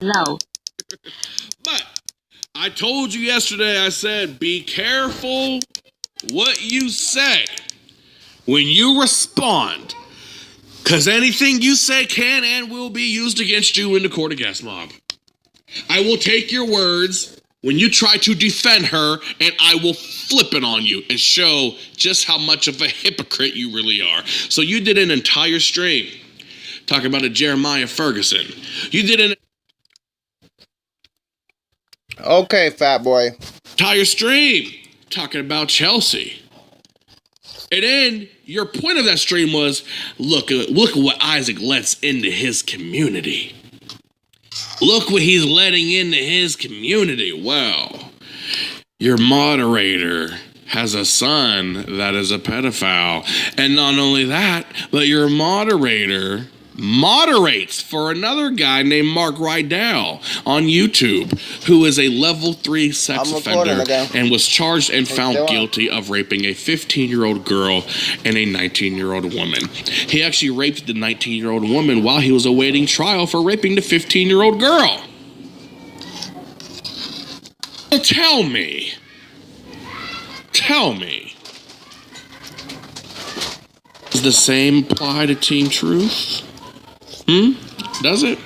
low. But I told you yesterday, I said, be careful what you say when you respond. Because anything you say can and will be used against you in the court of gas mob. I will take your words when you try to defend her, and I will flip it on you and show just how much of a hypocrite you really are. So you did an entire stream talking about a Jeremiah Ferguson. You did an Okay, fat boy. entire stream talking about Chelsea. And then your point of that stream was, look at what Isaac lets into his community. Look what he's letting into his community. Well, your moderator has a son that is a pedophile. And not only that, but your moderator moderates for another guy named Mark Rydell on YouTube, who is a level 3 sex offender and was charged and found guilty of raping a 15-year-old girl and a 19-year-old woman. He actually raped the 19-year-old woman while he was awaiting trial for raping the 15-year-old girl. So tell me, does the same apply to Team Truth? Does it?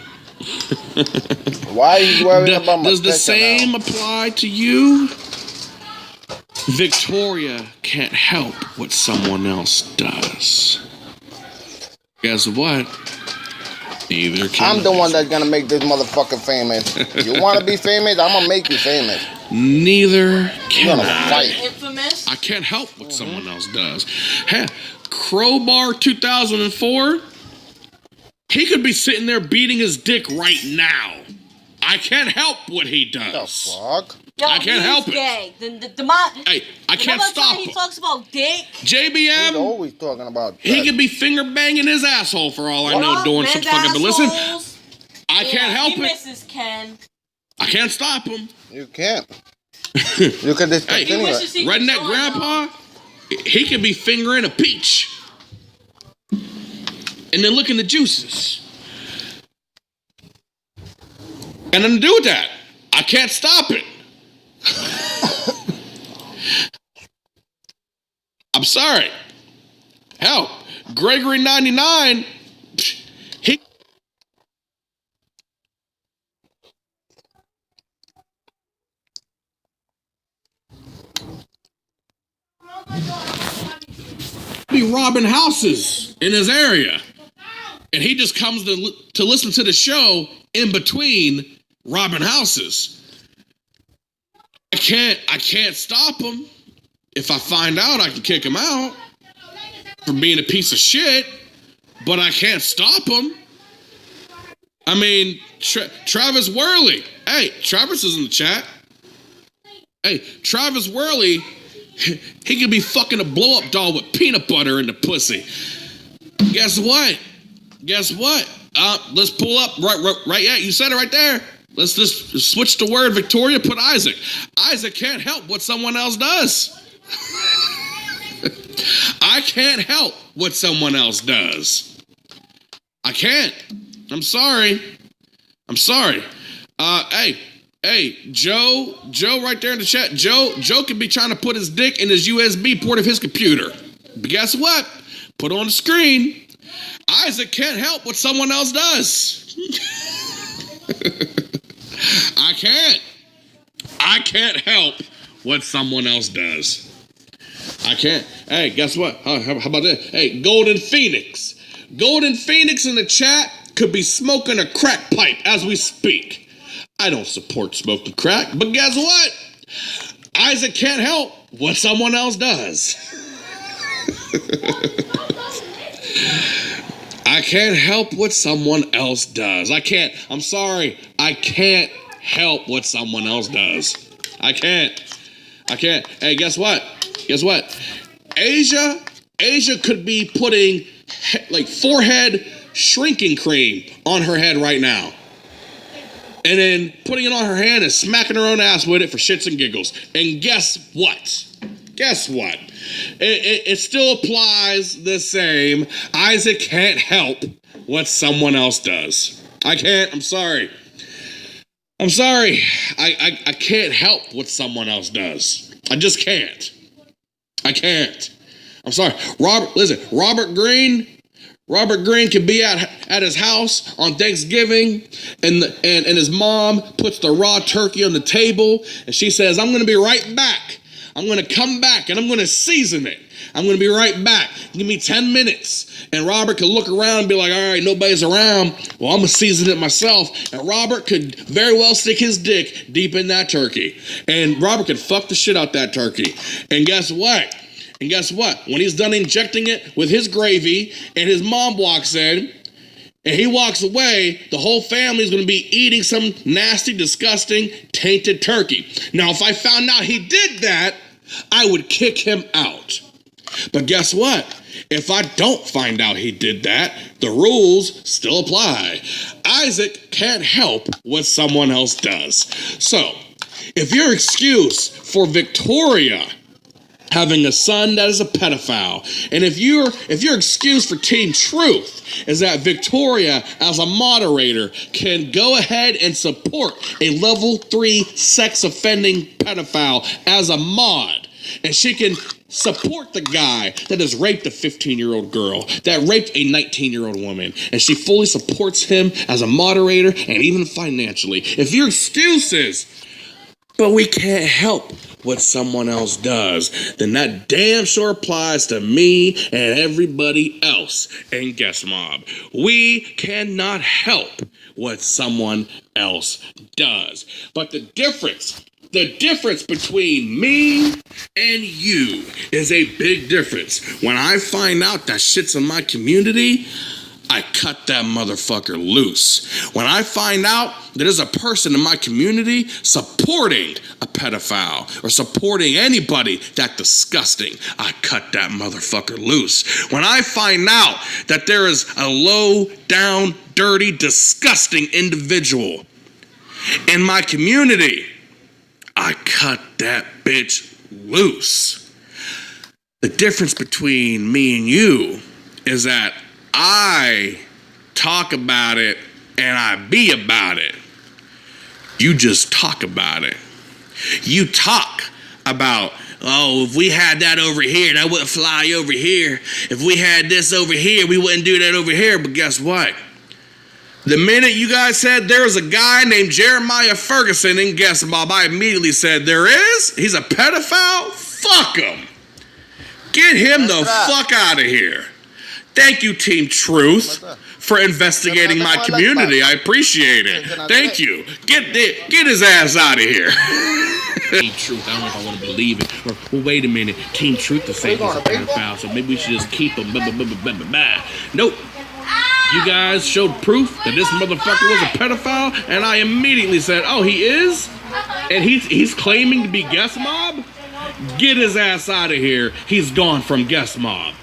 Why are you worried about my Does the same apply to you? Victoria can't help what someone else does. Guess what? Neither can I'm the one that's gonna make this motherfucker famous. You wanna be famous? I'm gonna make you famous. Neither can I. Fight. Infamous. I can't help what someone else does. Hey, Crowbar 2004, he could be sitting there beating his dick right now. I can't help what he The does. fuck? Yo, I can't help it. gay. Hey, I can't stop He him. talks about dick. He's JBM, always talking about he that. could be finger banging his asshole for all I know, doing some fucking. But listen, I can't help he it. misses Ken. I can't stop him. You can't. You could just Hey, continue wishes it. he- Redneck Grandpa, he could be fingering a peach. And then licking the juices. And nothing to do with that. I can't stop it. I'm sorry. Hell, Gregory 99, he be robbing houses in his area. And he just comes to listen to the show in between robbing houses. I can't stop him. If I find out, I can kick him out for being a piece of shit, but I can't stop him. I mean, Travis Worley. Hey, Travis is in the chat. Hey, Travis Worley, he could be fucking a blow-up doll with peanut butter in the pussy. Guess what? Let's pull up right. Yeah, you said it right there. Let's just switch the word Victoria, put Isaac. Isaac can't help what someone else does. I can't help what someone else does. I can't. I'm sorry. Hey, Joe right there in the chat. Joe could be trying to put his dick in his USB port of his computer. But guess what? Put on the screen. Isaac can't help what someone else does. I can't help what someone else does. I can't. Hey, guess what? How about this? Hey, Golden Phoenix. Golden Phoenix in the chat could be smoking a crack pipe as we speak. I don't support smoking crack, but guess what? Isaac can't help what someone else does. I can't help what someone else does. I'm sorry. I can't help what someone else does. I can't. Hey, guess what? Asia could be putting like forehead shrinking cream on her head right now. And then putting it on her hand and smacking her own ass with it for shits and giggles. And guess what? It still applies the same. Isaac can't help what someone else does. I can't. I'm sorry. I'm sorry. I can't help what someone else does. I just can't. I can't. I'm sorry. Robert Greene could be at his house on Thanksgiving, and his mom puts the raw turkey on the table, and she says, "I'm going to be right back. I'm going to come back, and I'm going to season it. I'm going to be right back. Give me 10 minutes." And Robert could look around and be like, "All right, nobody's around. Well, I'm going to season it myself." And Robert could very well stick his dick deep in that turkey. And Robert could fuck the shit out that turkey. And guess what? When he's done injecting it with his gravy and his mom walks in and he walks away, the whole family's going to be eating some nasty, disgusting, tainted turkey. Now, if I found out he did that, I would kick him out. But guess what? If I don't find out he did that, the rules still apply. Isaac can't help what someone else does. So, if your excuse for Victoria having a son that is a pedophile, and if your excuse for Team Truth is that Victoria, as a moderator, can go ahead and support a level 3 sex offending pedophile as a mod, and she can support the guy that has raped a 15-year-old girl, that raped a 19-year-old woman, and she fully supports him as a moderator and even financially. If your excuse is, but we can't help what someone else does, then that damn sure applies to me and everybody else in Guest Mob. We cannot help what someone else does. But the difference between me and you is a big difference. When I find out that shit's in my community, I cut that motherfucker loose. When I find out that there's a person in my community supporting a pedophile or supporting anybody that disgusting, I cut that motherfucker loose. When I find out that there is a low down, dirty, disgusting individual in my community, I cut that bitch loose. The difference between me and you is that I talk about it and I be about it. You just talk about it. You talk about, oh, if we had that over here, that wouldn't fly over here. If we had this over here, we wouldn't do that over here. But guess what? The minute you guys said there was a guy named Jeremiah Ferguson in Guest Mob, I immediately said, there is? He's a pedophile? Fuck him. Get him the fuck out of here. Thank you, Team Truth, for investigating my community. I appreciate it. Thank you. Get his ass out of here. Team Truth, I don't know if I want to believe it. Or, well, wait a minute. Team Truth is saying he's a pedophile, so maybe we should just keep him. Nope. You guys showed proof that this motherfucker was a pedophile, and I immediately said, oh, he is? And he's claiming to be Guest Mob? Get his ass out of here. He's gone from Guest Mob.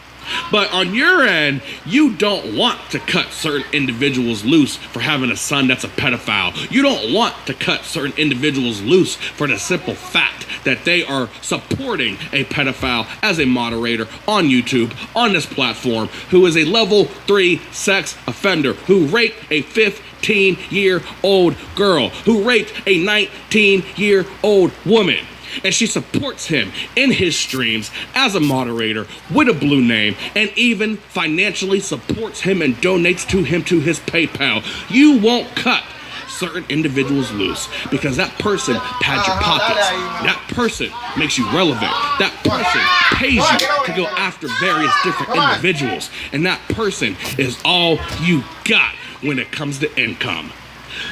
But on your end, you don't want to cut certain individuals loose for having a son that's a pedophile. You don't want to cut certain individuals loose for the simple fact that they are supporting a pedophile as a moderator on YouTube, on this platform, who is a level 3 sex offender, who raped a 15-year-old girl, who raped a 19-year-old woman. And she supports him in his streams as a moderator with a blue name, and even financially supports him and donates to him to his PayPal. You won't cut certain individuals loose because that person pads your pockets. That person makes you relevant. That person pays you to go after various different individuals. And that person is all you got when it comes to income.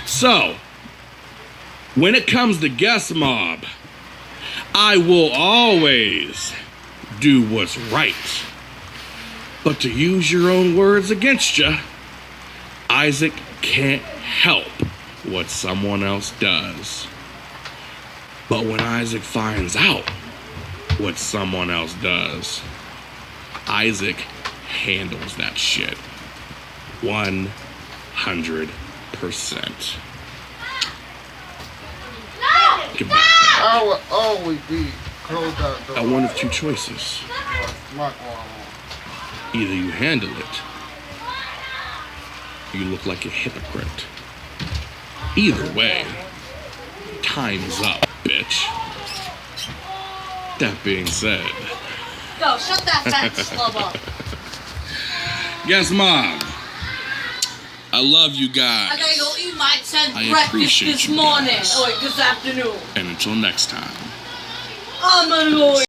So, when it comes to Guest Mob, I will always do what's right. But to use your own words against you, Isaac can't help what someone else does. But when Isaac finds out what someone else does, Isaac handles that shit 100%. Goodbye. I will always be closed out door. One of two choices. Either you handle it, or you look like a hypocrite. Either way, time's up, bitch. That being said, Yo, shut that fat slub up. yes, Mom. I love you I guys. gotta go eat my 10th I breakfast appreciate this you morning. guys. Oh, wait, this afternoon. And until next time. I'm gonna go